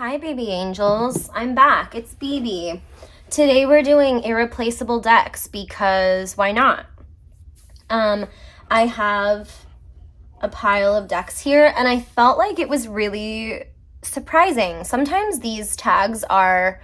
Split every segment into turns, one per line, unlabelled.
Hi, baby angels. I'm back. It's BB. Today we're doing irreplaceable decks because why not? I have a pile of decks here and I felt like it was really surprising. Sometimes these tags are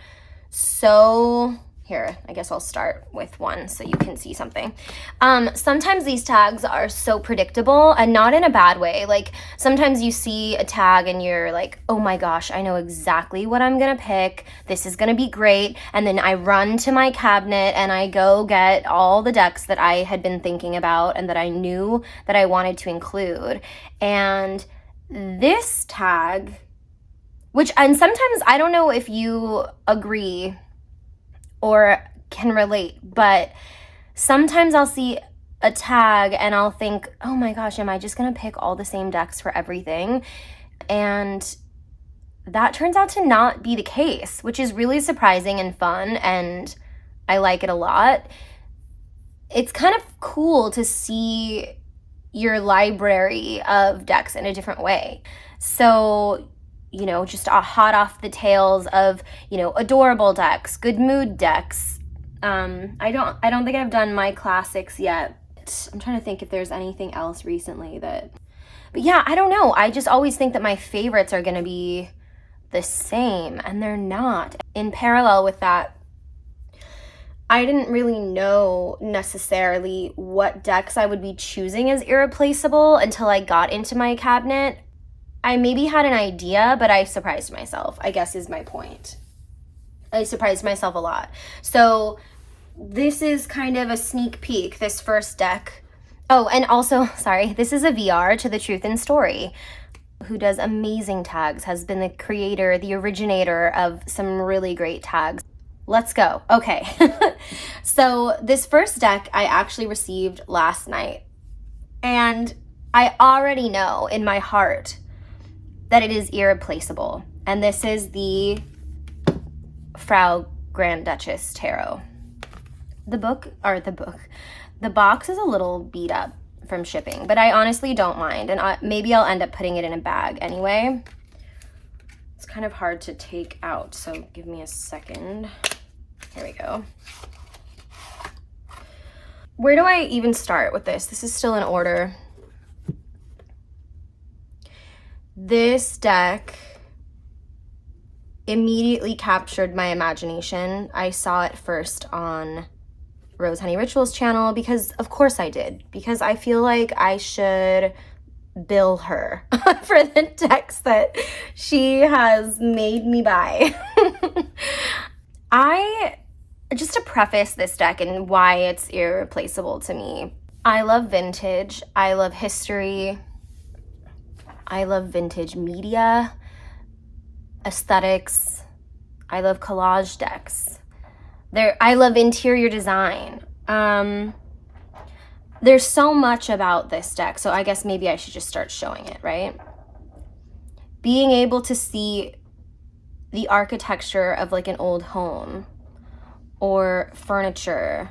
so... Here, I guess I'll start with one so you can see something. Sometimes these tags are so predictable and not in a bad way. Like sometimes you see a tag and you're like, oh my gosh, I know exactly what I'm gonna pick. This is gonna be great. And then I run to my cabinet and I go get all the decks that I had been thinking about and that I knew that I wanted to include. And this tag, and sometimes I don't know if you agree or can relate, but sometimes I'll see a tag and I'll think, oh my gosh, am I just gonna pick all the same decks for everything? And that turns out to not be the case, which is really surprising and fun, and I like it a lot. It's kind of cool to see your library of decks in a different way. So, just hot off the tails of, adorable decks, good mood decks. I don't think I've done my classics yet. I'm trying to think if there's anything else recently but yeah, I don't know. I just always think that my favorites are going to be the same, and they're not. In parallel with that, I didn't really know necessarily what decks I would be choosing as irreplaceable until I got into my cabinet. I maybe had an idea, but I surprised myself, I guess is my point. I surprised myself a lot. So this is kind of a sneak peek, this first deck. Oh, and also, sorry, this is a VR to TheTruthinStory, who does amazing tags, has been the creator, the originator of some really great tags. Let's go. Okay. So this first deck I actually received last night, and I already know in my heart that it is irreplaceable. And this is the Frau Grand Duchess Tarot. The box is a little beat up from shipping, but I honestly don't mind. And maybe I'll end up putting it in a bag anyway. It's kind of hard to take out, so give me a second. Here we go. Where do I even start with this? This is still in order. This deck immediately captured my imagination. I saw it first on Rose Honey Rituals channel because of course I did, because I feel like I should bill her for the decks that she has made me buy. Just to preface this deck and why it's irreplaceable to me, I love vintage, I love history, I love vintage media, aesthetics. I love collage decks. I love interior design. There's so much about this deck, so I guess maybe I should just start showing it, right? Being able to see the architecture of like an old home or furniture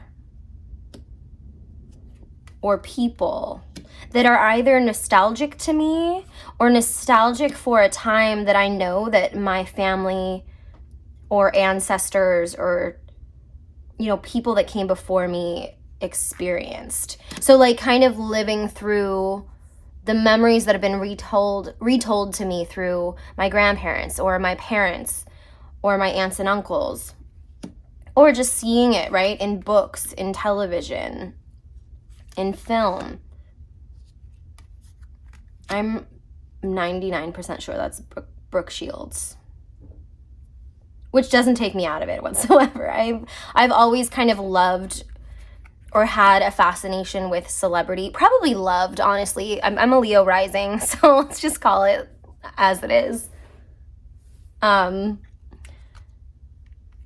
or people that are either nostalgic to me or nostalgic for a time that I know that my family or ancestors or, people that came before me experienced. So like kind of living through the memories that have been retold to me through my grandparents or my parents or my aunts and uncles, or just seeing it, right, in books, in television, in film. I'm 99% sure that's Brooke Shields, which doesn't take me out of it whatsoever. I've always kind of loved or had a fascination with celebrity. Probably loved, honestly. I'm a Leo rising, so let's just call it as it is.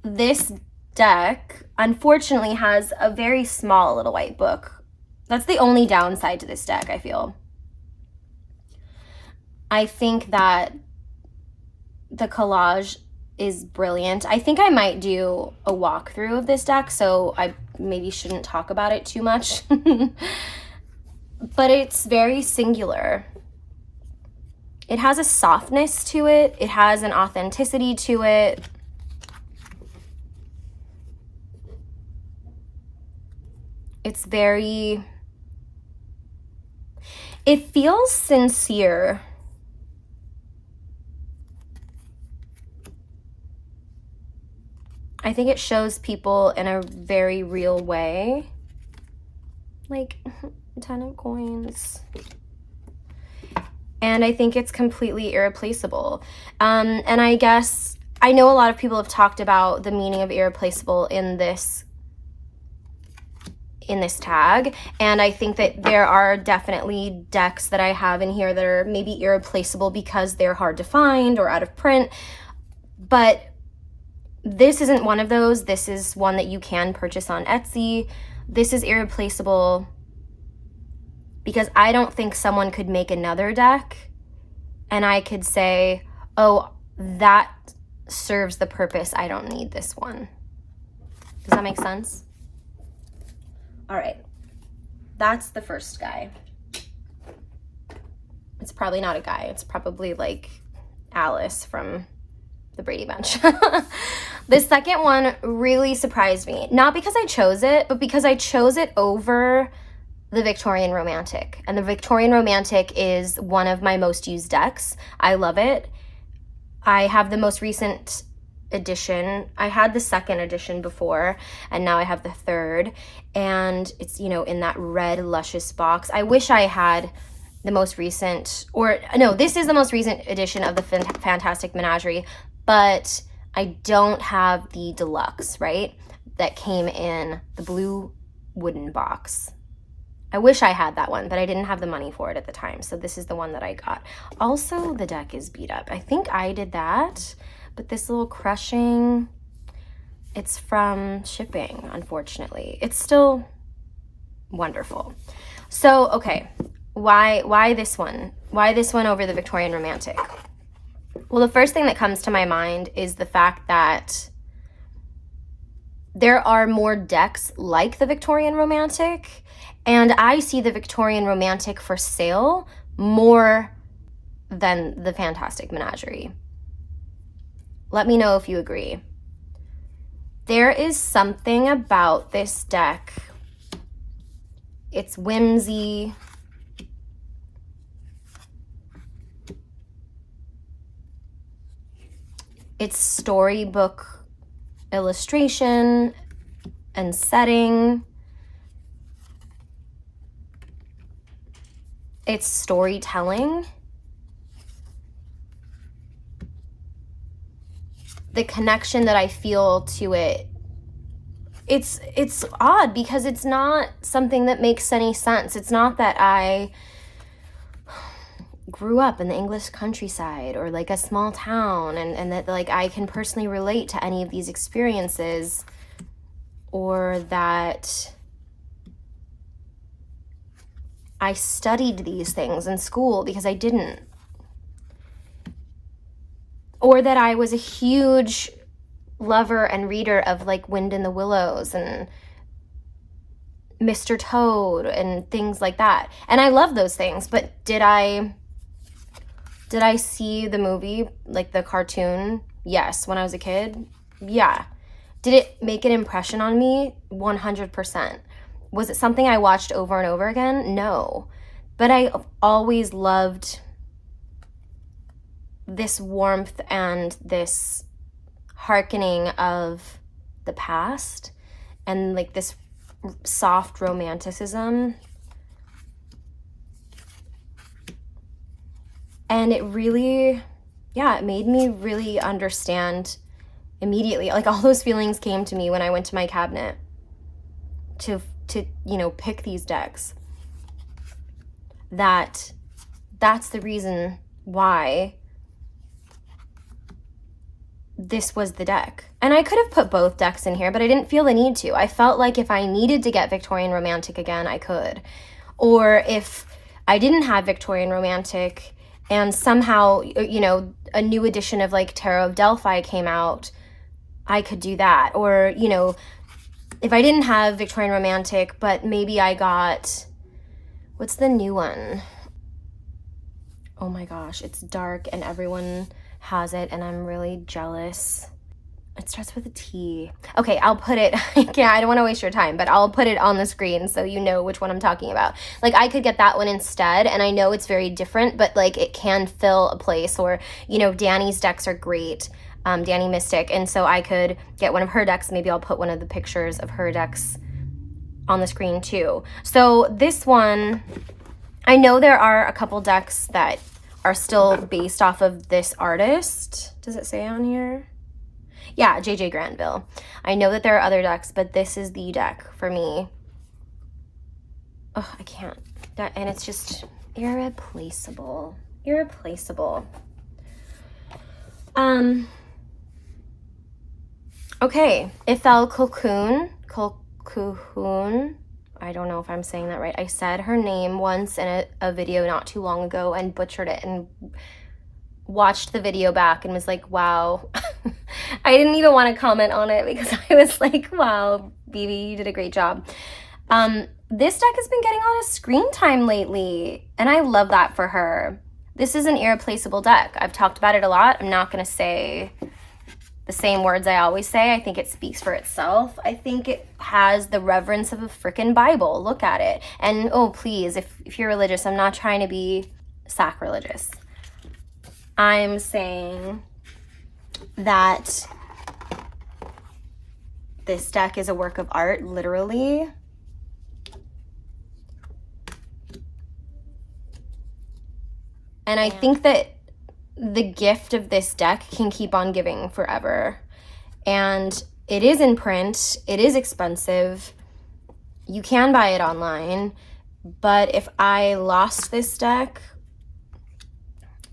This deck, unfortunately, has a very small little white book. That's the only downside to this deck, I feel. I think that the collage is brilliant. I think I might do a walkthrough of this deck, so I maybe shouldn't talk about it too much. But it's very singular. It has a softness to it. It has an authenticity to it. It's very, it feels sincere. I think it shows people in a very real way. Like 10 of coins. And I think it's completely irreplaceable. And I guess, I know a lot of people have talked about the meaning of irreplaceable in this tag, and I think that there are definitely decks that I have in here that are maybe irreplaceable because they're hard to find or out of print, but this isn't one of those. This is one that you can purchase on Etsy. This is irreplaceable because I don't think someone could make another deck and I could say, oh, that serves the purpose. I don't need this one. Does that make sense? All right, that's the first guy. It's probably not a guy. It's probably like Alice from the Brady Bunch. The second one really surprised me. Not because I chose it, but because I chose it over the Victorian Romantic. And the Victorian Romantic is one of my most used decks. I love it. I have the most recent edition. I had the second edition before, and now I have the third. And it's, you know, in that red luscious box. I wish I had the most recent, or no, this is the most recent edition of the Fantastic Menagerie, but I don't have the deluxe, right? That came in the blue wooden box. I wish I had that one, but I didn't have the money for it at the time. So this is the one that I got. Also, the deck is beat up. I think I did that, but this little crushing, it's from shipping, unfortunately. It's still wonderful. So, okay, why this one? Why this one over the Victorian Romantic? Well, the first thing that comes to my mind is the fact that there are more decks like the Victorian Romantic, and I see the Victorian Romantic for sale more than the Fantastic Menagerie. Let me know if you agree. There is something about this deck. It's whimsy. It's storybook illustration and setting. It's storytelling. The connection that I feel to it, it's odd because it's not something that makes any sense. It's not that I grew up in the English countryside or like a small town and that like I can personally relate to any of these experiences, or that I studied these things in school, because I didn't. Or that I was a huge lover and reader of like Wind in the Willows and Mr. Toad and things like that. And I love those things, but did I see the movie, like the cartoon? Yes. When I was a kid? Yeah. Did it make an impression on me? 100%. Was it something I watched over and over again? No. But I always loved this warmth and this hearkening of the past and like this soft romanticism. And it really, yeah, it made me really understand immediately. Like all those feelings came to me when I went to my cabinet to you know, pick these decks. That's the reason why this was the deck. And I could have put both decks in here, but I didn't feel the need to. I felt like if I needed to get Victorian Romantic again, I could. Or if I didn't have Victorian Romantic and somehow, you know, a new edition of like Tarot of Delphi came out, I could do that. Or, you know, if I didn't have Victorian Romantic, but maybe I got, what's the new one? Oh my gosh, it's dark and everyone has it and I'm really jealous. It starts with a T. Okay, I'll put it, yeah, I don't want to waste your time, but I'll put it on the screen so you know which one I'm talking about. Like, I could get that one instead, and I know it's very different, but, like, it can fill a place. Or, you know, Danny's decks are great, Danny Mystic, and so I could get one of her decks. Maybe I'll put one of the pictures of her decks on the screen, too. So this one, I know there are a couple decks that are still based off of this artist. Does it say on here? Yeah, JJ Granville. I know that there are other decks, but this is the deck for me. Oh, I can't. And it's just irreplaceable. Irreplaceable. Okay, Ethel Cocoon. Cocoon. I don't know if I'm saying that right. I said her name once in a video not too long ago and butchered it, and watched the video back and was like, wow. I didn't even want to comment on it because I was like, wow, BB, you did a great job. This deck has been getting a lot of screen time lately, and I love that for her. This is an irreplaceable deck. I've talked about it a lot. I'm not going to say the same words I always say. I think it speaks for itself. I think it has the reverence of a freaking Bible. Look at it. And, oh, please, if you're religious, I'm not trying to be sacrilegious. I'm saying that this deck is a work of art, literally. And I think that the gift of this deck can keep on giving forever. And it is in print. It is expensive. You can buy it online. But if I lost this deck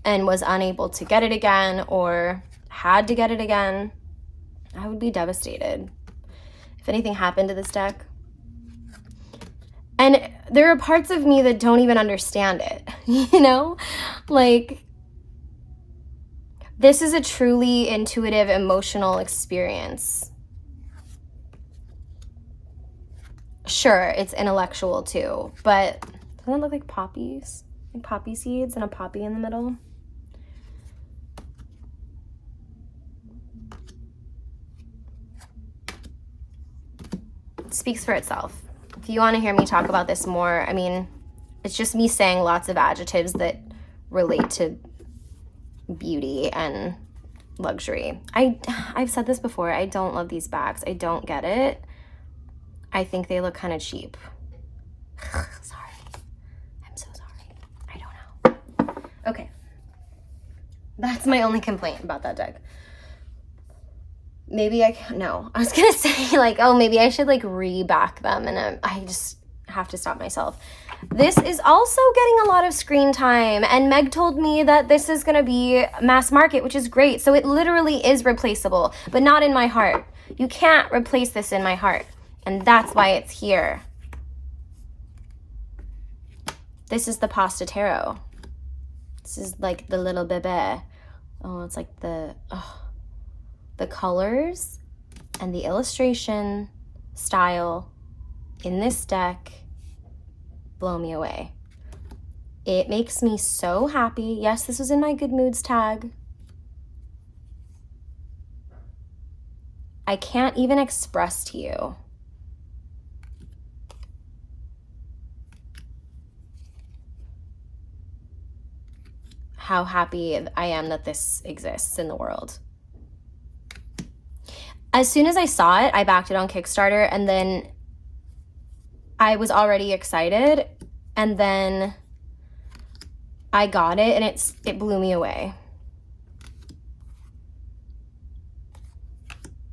and was unable to get it again, or had to get it again, I would be devastated if anything happened to this deck. And there are parts of me that don't even understand it, you know? Like, this is a truly intuitive, emotional experience. Sure, it's intellectual too, but doesn't it look like poppies? Like poppy seeds and a poppy in the middle? It speaks for itself. If you want to hear me talk about this more, I mean, it's just me saying lots of adjectives that relate to beauty and luxury. I've said this before. I don't love these bags. I don't get it. I think they look kind of cheap. Sorry. I'm so sorry. I don't know. Okay. That's my only complaint about that deck. Maybe no. I was going to say, like, oh, maybe I should, like, reback them, and I just have to stop myself. This is also getting a lot of screen time, and Meg told me that this is going to be mass market, which is great. So it literally is replaceable, but not in my heart. You can't replace this in my heart, and that's why it's here. This is the Pasta Tarot. This is like the little bebe. Oh, it's like the colors and the illustration style in this deck blow me away. It makes me so happy. Yes, this was in my good moods tag. I can't even express to you how happy I am that this exists in the world. As soon as I saw it, I backed it on Kickstarter, and then I was already excited, and then I got it, and it blew me away.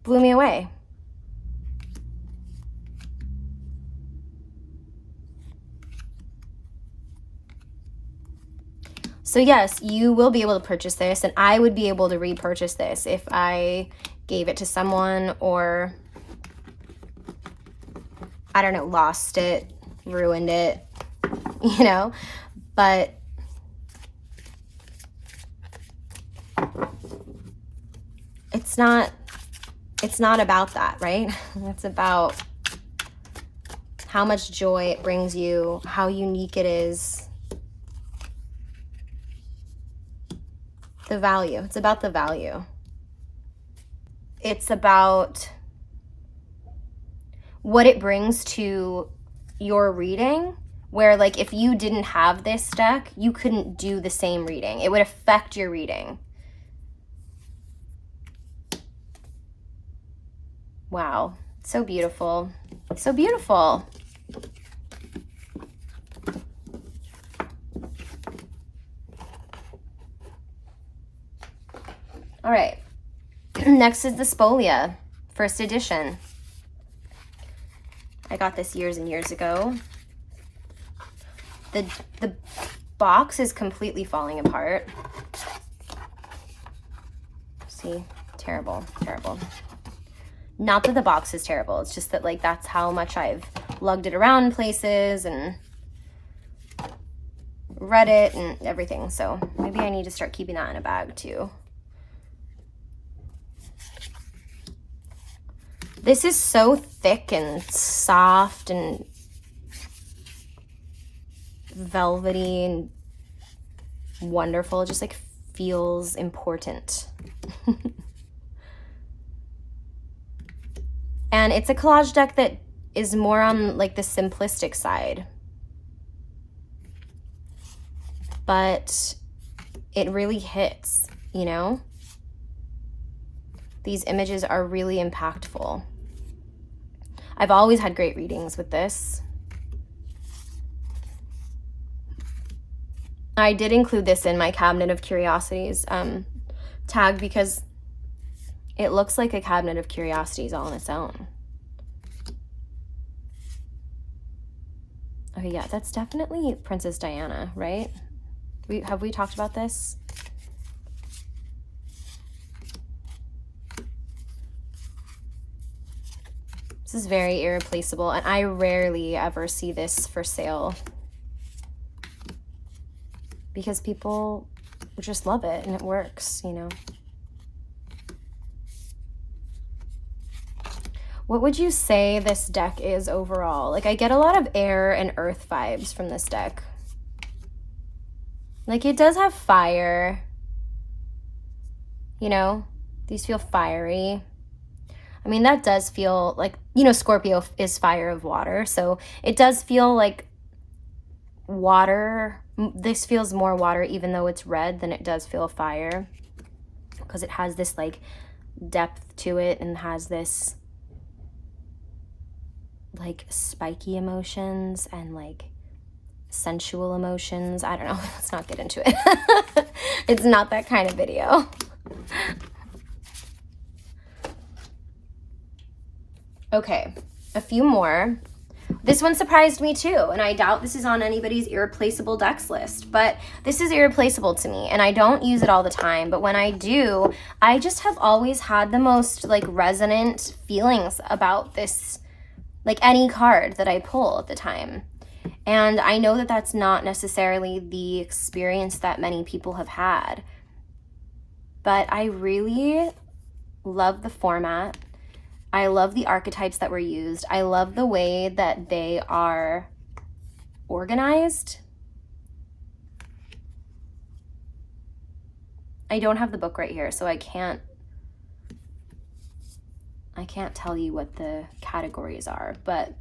Blew me away. So yes, you will be able to purchase this, and I would be able to repurchase this if I gave it to someone, or I don't know, lost it, ruined it, you know, but it's not about that, right? It's about how much joy it brings you, how unique it is. The value. It's about the value. It's about what it brings to your reading, where like if you didn't have this deck, you couldn't do the same reading. It would affect your reading. Wow, so beautiful. So beautiful. All right, next is the Spolia, first edition. I got this years and years ago. The box is completely falling apart. See, terrible, terrible. Not that the box is terrible, it's just that like that's how much I've lugged it around places and read it and everything. So maybe I need to start keeping that in a bag too. This is so thick and soft and velvety and wonderful. It just like feels important. And it's a collage deck that is more on like the simplistic side. But it really hits, you know? These images are really impactful. I've always had great readings with this. I did include this in my Cabinet of Curiosities tag because it looks like a Cabinet of Curiosities all on its own. Okay, yeah, that's definitely Princess Diana, right? Have we talked about this? This is very irreplaceable, and I rarely ever see this for sale because people just love it and it works, you know. What would you say this deck is overall? Like, I get a lot of air and earth vibes from this deck. Like, it does have fire, you know, these feel fiery. I mean, that does feel like, you know, Scorpio is fire of water, so it does feel like water. This feels more water, even though it's red, than it does feel fire, because it has this like depth to it and has this like spiky emotions and like sensual emotions. I don't know. Let's not get into it. It's not that kind of video. Okay, a few more. This one surprised me too, and I doubt this is on anybody's irreplaceable decks list, but this is irreplaceable to me, and I don't use it all the time, but when I do, I just have always had the most like resonant feelings about this, like any card that I pull at the time. And I know that that's not necessarily the experience that many people have had, but I really love the format. I love the archetypes that were used. I love the way that they are organized. I don't have the book right here, so I can't tell you what the categories are, but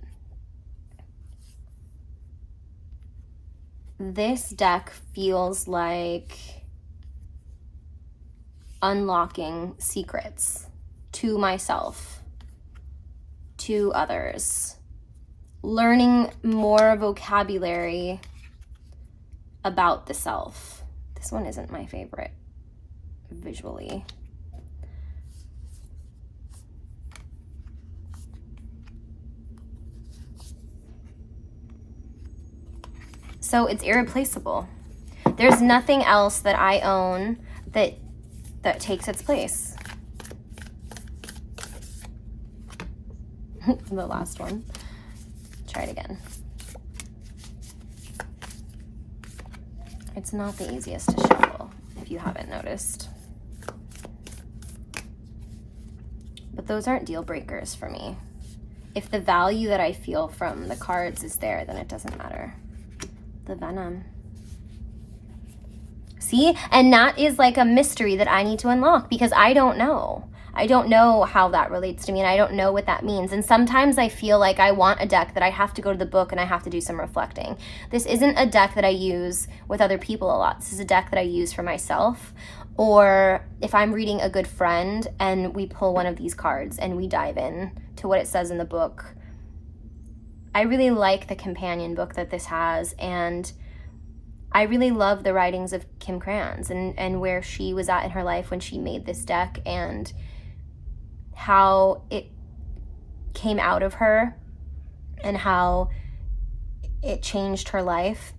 this deck feels like unlocking secrets to myself, to others, learning more vocabulary about the self. This one isn't my favorite visually. So it's irreplaceable. There's nothing else that I own that takes its place. The last one. Try it again. It's not the easiest to shuffle, if you haven't noticed. But those aren't deal breakers for me. If the value that I feel from the cards is there, then it doesn't matter. The Venom. See? And that is like a mystery that I need to unlock, because I don't know. I don't know how that relates to me, and I don't know what that means. And sometimes I feel like I want a deck that I have to go to the book and I have to do some reflecting. This isn't a deck that I use with other people a lot. This is a deck that I use for myself. Or if I'm reading a good friend and we pull one of these cards and we dive in to what it says in the book. I really like the companion book that this has, and I really love the writings of Kim Krans and where she was at in her life when she made this deck, and how it came out of her and how it changed her life.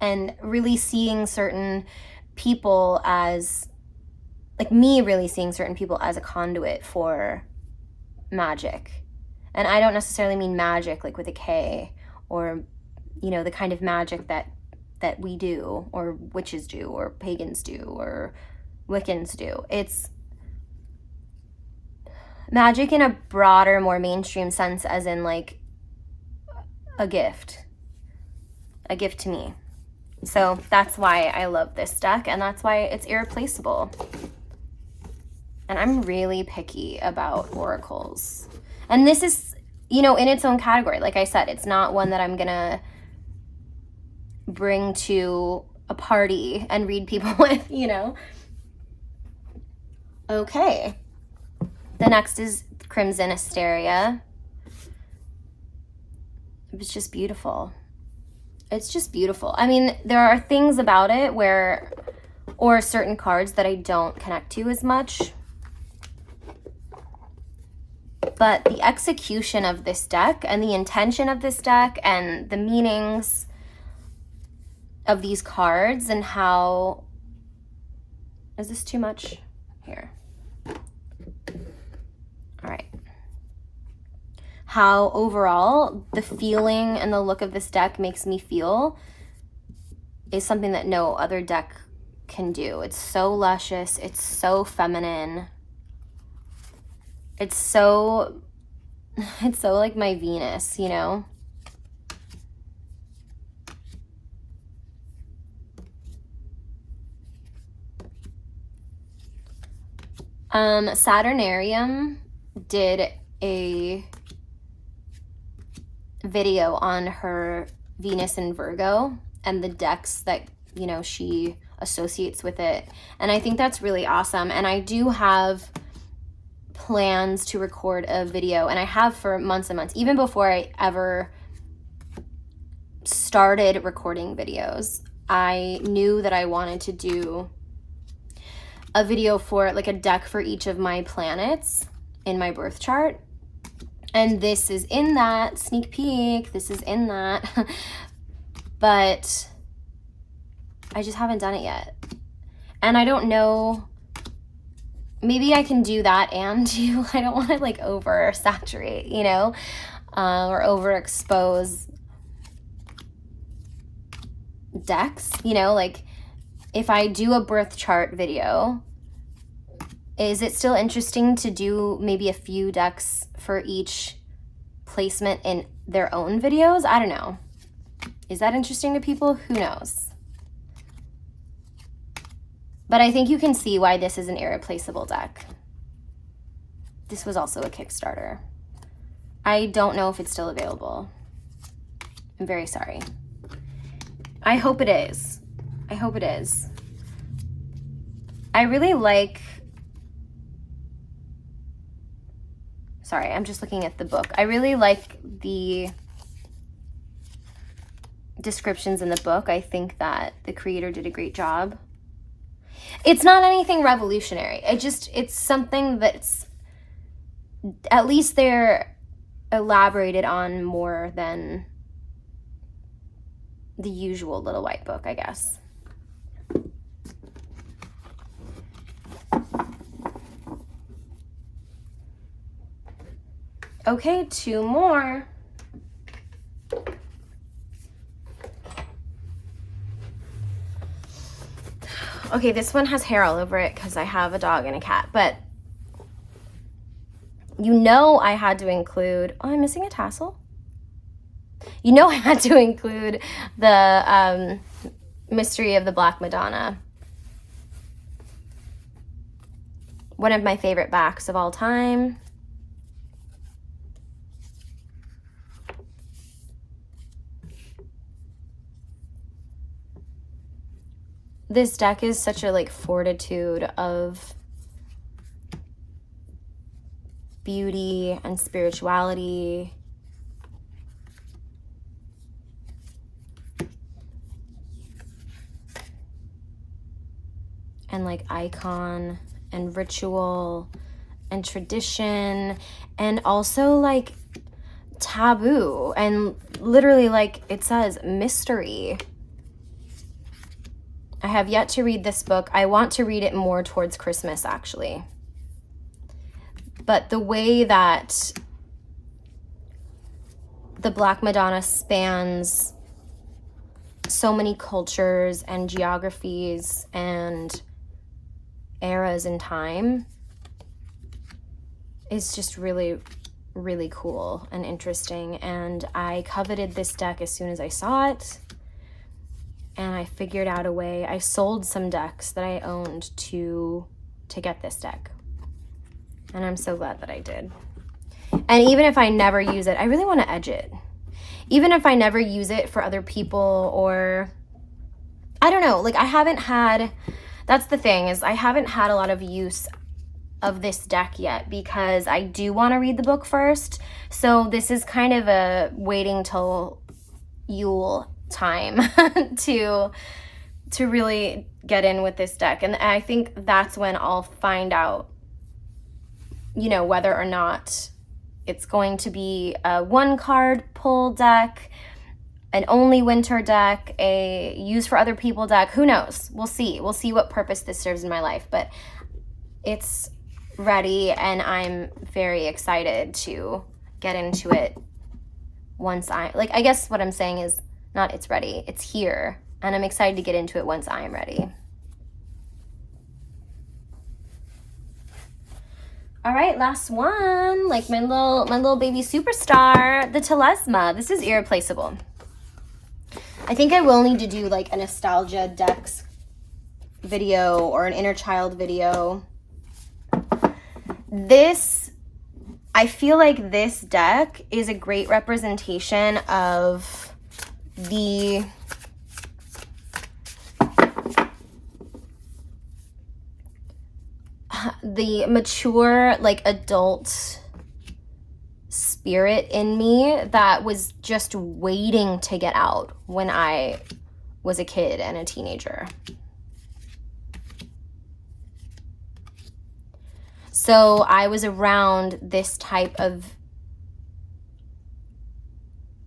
And really seeing certain people as, like me really seeing certain people as a conduit for magic. And I don't necessarily mean magic like with a K, or, you know, the kind of magic that we do, or witches do, or pagans do, or Wiccans do. It's magic in a broader, more mainstream sense, as in like a gift to me. So that's why I love this deck, and that's why it's irreplaceable. And I'm really picky about oracles. And this is, you know, in its own category. Like I said, it's not one that I'm gonna bring to a party and read people with, you know. Okay. The next is Crimson Hysteria. It's just beautiful. It's just beautiful. I mean, there are things about it or certain cards that I don't connect to as much. But the execution of this deck and the intention of this deck and the meanings of these cards, and how... Is this too much? Here. All right. How overall the feeling and the look of this deck makes me feel is something that no other deck can do. It's so luscious. It's so feminine. It's so like my Venus, you know? Saturnarium did a video on her Venus in Virgo and the decks that, you know, she associates with it. And I think that's really awesome. And I do have plans to record a video, and I have for months and months, even before I ever started recording videos. I knew that I wanted to do a video for like a deck for each of my planets in my birth chart. And this is in that, sneak peek, this is in that. But I just haven't done it yet. And I don't know, maybe I can do that and do, I don't want to like oversaturate, you know, or overexpose decks, you know, like if I do a birth chart video, is it still interesting to do maybe a few decks for each placement in their own videos? I don't know. Is that interesting to people? Who knows? But I think you can see why this is an irreplaceable deck. This was also a Kickstarter. I don't know if it's still available. I'm very sorry. I hope it is. I hope it is. I really like... Sorry, I'm just looking at the book. I really like the descriptions in the book. I think that the creator did a great job. It's not anything revolutionary. It's something that's, at least they're elaborated on more than the usual Little White Book, I guess. Okay, two more. Okay, this one has hair all over it because I have a dog and a cat, but you know I had to include, oh, I'm missing a tassel. You know I had to include the Mystery of the Black Madonna. One of my favorite backs of all time. This deck is such a like fortitude of beauty and spirituality. And like icon and ritual and tradition, and also like taboo, and literally like it says mystery. I have yet to read this book. I want to read it more towards Christmas, actually. But the way that the Black Madonna spans so many cultures and geographies and eras in time is just really, really cool and interesting. And I coveted this deck as soon as I saw it. And I figured out a way. I sold some decks that I owned to get this deck. And I'm so glad that I did. And even if I never use it, I really want to edge it. Even if I never use it for other people, or I don't know, like I haven't had, that's the thing, is I haven't had a lot of use of this deck yet because I do want to read the book first. So this is kind of a waiting till Yule time to really get in with this deck. And I think that's when I'll find out, you know, whether or not it's going to be a one card pull deck, an only winter deck, a use for other people deck. Who knows? We'll see what purpose this serves in my life, but it's ready and I'm very excited to get into it once I guess what I'm saying is not it's ready, it's here, and I'm excited to get into it once I'm ready. All right, last one, like my little baby superstar, the Telesma. This is irreplaceable. I think I will need to do like a nostalgia decks video or an inner child video. I feel like this deck is a great representation of the mature, like adult spirit in me that was just waiting to get out when I was a kid and a teenager. So I was around this type of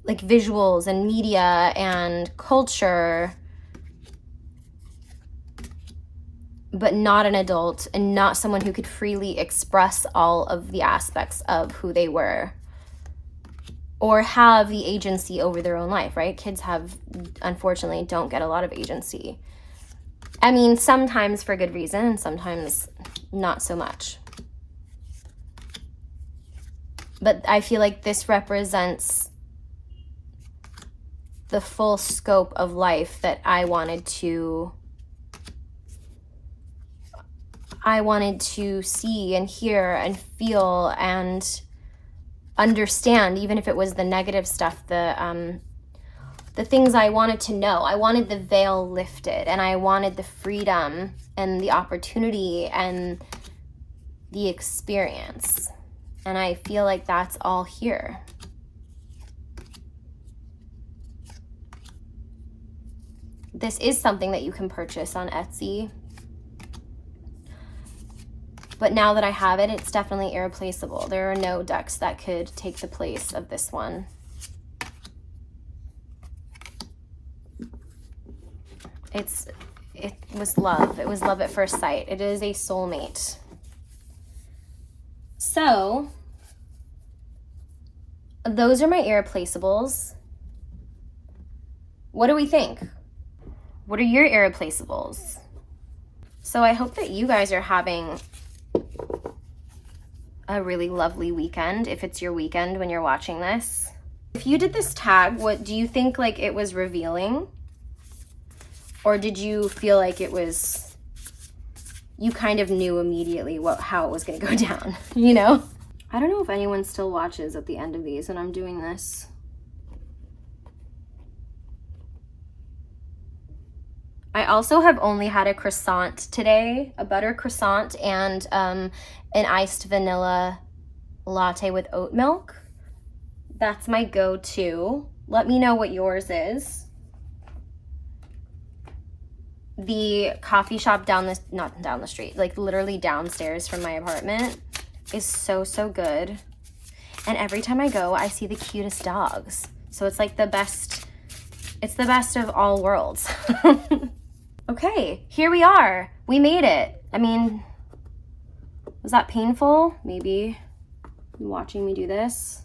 like visuals and media and culture, but not an adult and not someone who could freely express all of the aspects of who they were or have the agency over their own life, right? Kids unfortunately, don't get a lot of agency. I mean, sometimes for good reason and sometimes not so much. But I feel like this represents the full scope of life that I wanted to see and hear and feel and understand, even if it was the negative stuff, the things I wanted to know. I wanted the veil lifted, and I wanted the freedom and the opportunity and the experience. And I feel like that's all here. This is something that you can purchase on Etsy. But now that I have it, it's definitely irreplaceable. There are no decks that could take the place of this one. It was love. It was love at first sight. It is a soulmate. So, those are my irreplaceables. What do we think? What are your irreplaceables? So I hope that you guys are having a really lovely weekend, if it's your weekend when you're watching this. If you did this tag, what do you think like it was revealing Or did you feel like it was, you kind of knew immediately how it was going to go down, you know? I don't know if anyone still watches at the end of these when I'm doing this. I also have only had a croissant today, a butter croissant and an iced vanilla latte with oat milk. That's my go-to. Let me know what yours is. The coffee shop not down the street, like literally downstairs from my apartment is so, so good. And every time I go, I see the cutest dogs. So it's like the best, it's the best of all worlds. Okay, here we are. We made it. I mean, was that painful? Maybe watching me do this.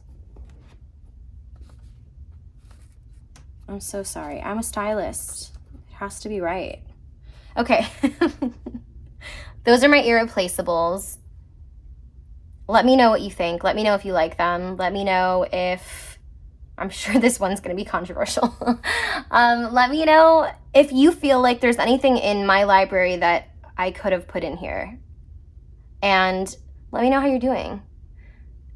I'm so sorry. I'm a stylist. It has to be right. Okay. Those are my irreplaceables. Let me know what you think. Let me know if you like them. Let me know if, I'm sure this one's going to be controversial. Let me know if you feel like there's anything in my library that I could have put in here. And let me know how you're doing.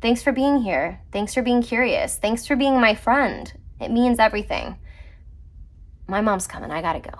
Thanks for being here. Thanks for being curious. Thanks for being my friend. It means everything. My mom's coming. I gotta go.